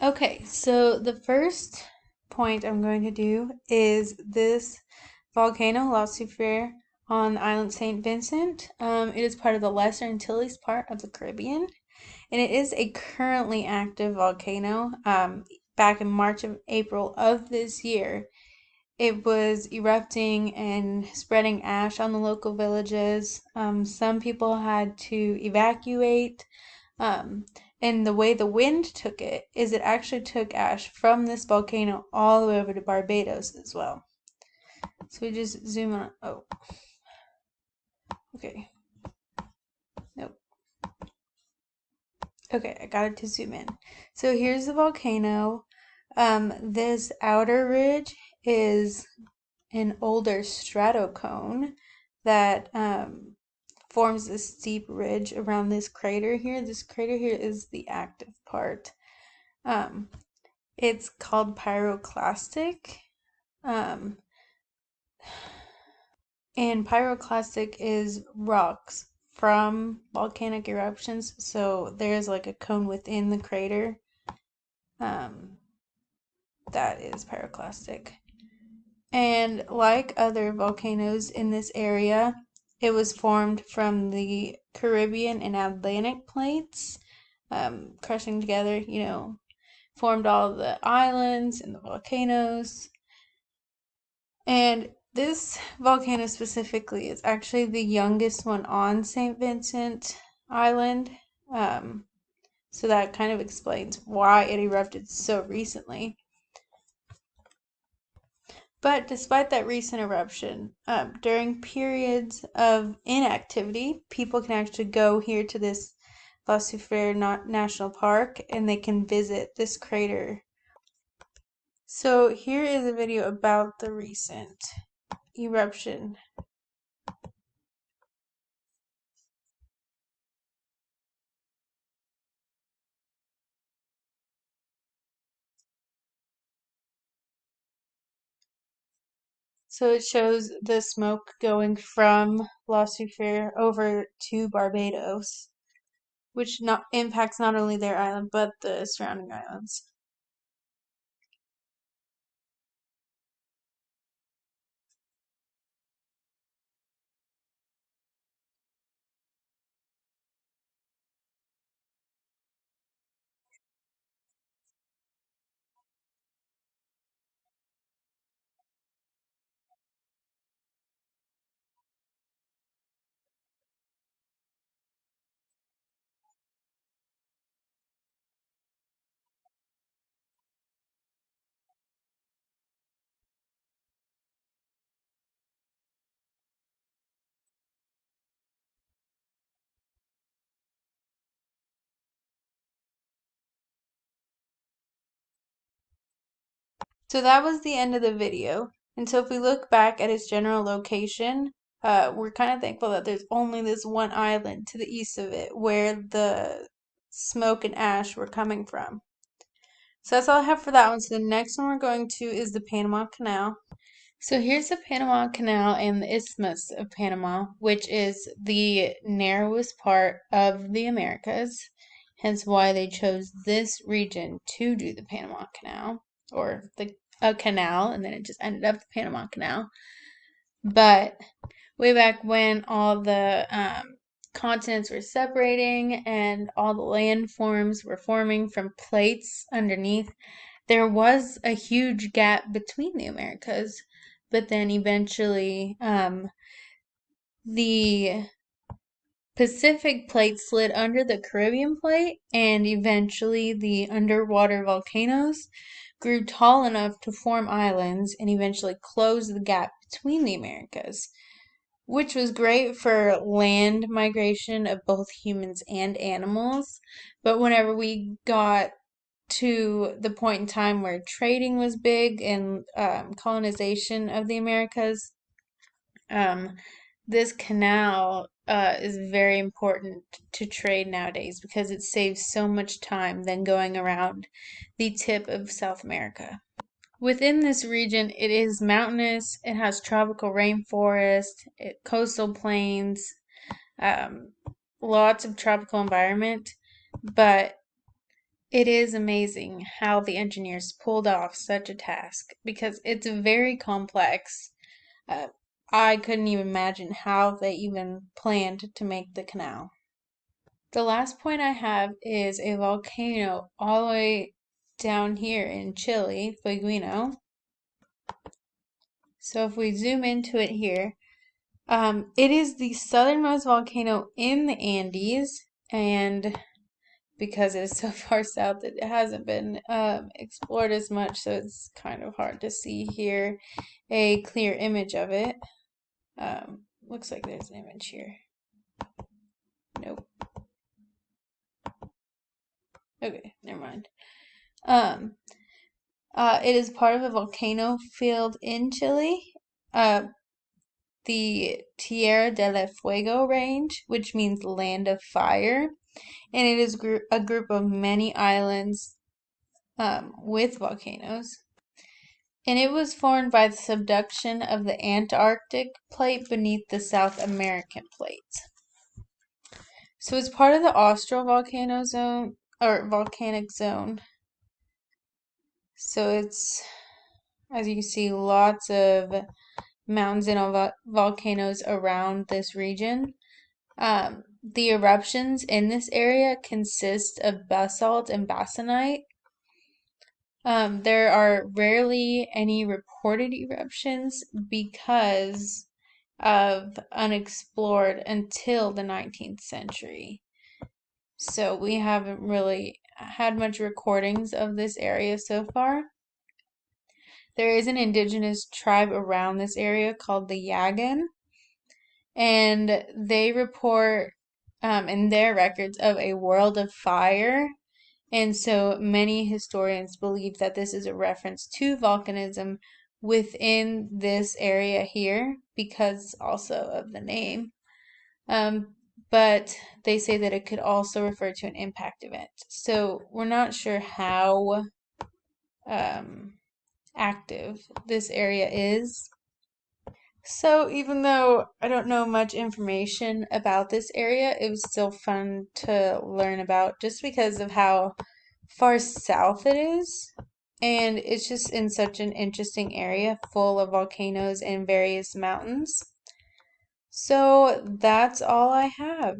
Okay, so the first point I'm going to do is this volcano, La Soufriere, on the island St. Vincent. It is part of the Lesser Antilles part of the Caribbean, and it is a currently active volcano. Back in March and April of this year, it was erupting and spreading ash on the local villages. Some people had to evacuate. Um, and the way the wind took it is it actually took ash from this volcano all the way over to Barbados as well. So we just zoom on. Oh, okay. Nope. Okay, I got it to zoom in. So here's the volcano. This outer ridge is an older stratocone that forms this steep ridge around this crater here. This crater here is the active part. Um, it's called pyroclastic. Um, and pyroclastic is rocks from volcanic eruptions. So there's like a cone within the crater. Um, that is pyroclastic. And like other volcanoes in this area, it was formed from the Caribbean and Atlantic plates, crushing together, formed all the islands and the volcanoes. And this volcano specifically is actually the youngest one on St. Vincent Island. Um, so that kind of explains why it erupted so recently. But despite that recent eruption, during periods of inactivity, people can actually go here to this La Soufriere National Park and they can visit this crater. So here is a video about the recent eruption. So it shows the smoke going from La Soufriere over to Barbados, which not impacts not only their island but the surrounding islands. So that was the end of the video. And so if we look back at its general location, we're kind of thankful that there's only this one island to the east of it where the smoke and ash were coming from. So that's all I have for that one. So the next one we're going to is the Panama Canal. So here's the Panama Canal and the Isthmus of Panama, which is the narrowest part of the Americas, hence why they chose this region to do the Panama Canal, or a canal, and then it just ended up the Panama Canal. But way back when all the continents were separating and all the landforms were forming from plates underneath, there was a huge gap between the Americas, but then eventually the Pacific plate slid under the Caribbean plate, and eventually the underwater volcanoes grew tall enough to form islands and eventually close the gap between the Americas, which was great for land migration of both humans and animals. But whenever we got to the point in time where trading was big and colonization of the Americas, um, this canal is very important to trade nowadays because it saves so much time than going around the tip of South America. Within this region, it is mountainous, it has tropical rainforest, coastal plains, um, lots of tropical environment, but It is amazing how the engineers pulled off such a task because it's very complex. Uh, I couldn't even imagine how they even planned to make the canal. The last point I have is a volcano all the way down here in Chile, Fueguino. So if we zoom into it here, it is the southernmost volcano in the Andes, and because it is so far south, it hasn't been explored as much, so it's kind of hard to see here a clear image of it. Looks like there's an image here. Nope. Okay, never mind. Um, it is part of a volcano field in Chile, uh, the Tierra del Fuego range, which means land of fire, and it is a group of many islands with volcanoes. And it was formed by the subduction of the Antarctic plate beneath the South American plate. So it's part of the Austral volcano zone or volcanic zone. So it's, as you can see, lots of mountains and volcanoes around this region. The eruptions in this area consist of basalt and basanite. There are rarely any reported eruptions because of unexplored until the 19th century. So we haven't really had much recordings of this area so far. There is an indigenous tribe around this area called the Yagan, and they report in their records of a world of fire. And so many historians believe that this is a reference to volcanism within this area here because also of the name. But they say that it could also refer to an impact event. So we're not sure how active this area is. So even though I don't know much information about this area, it was still fun to learn about just because of how far south it is. And it's just in such an interesting area full of volcanoes and various mountains. So that's all I have.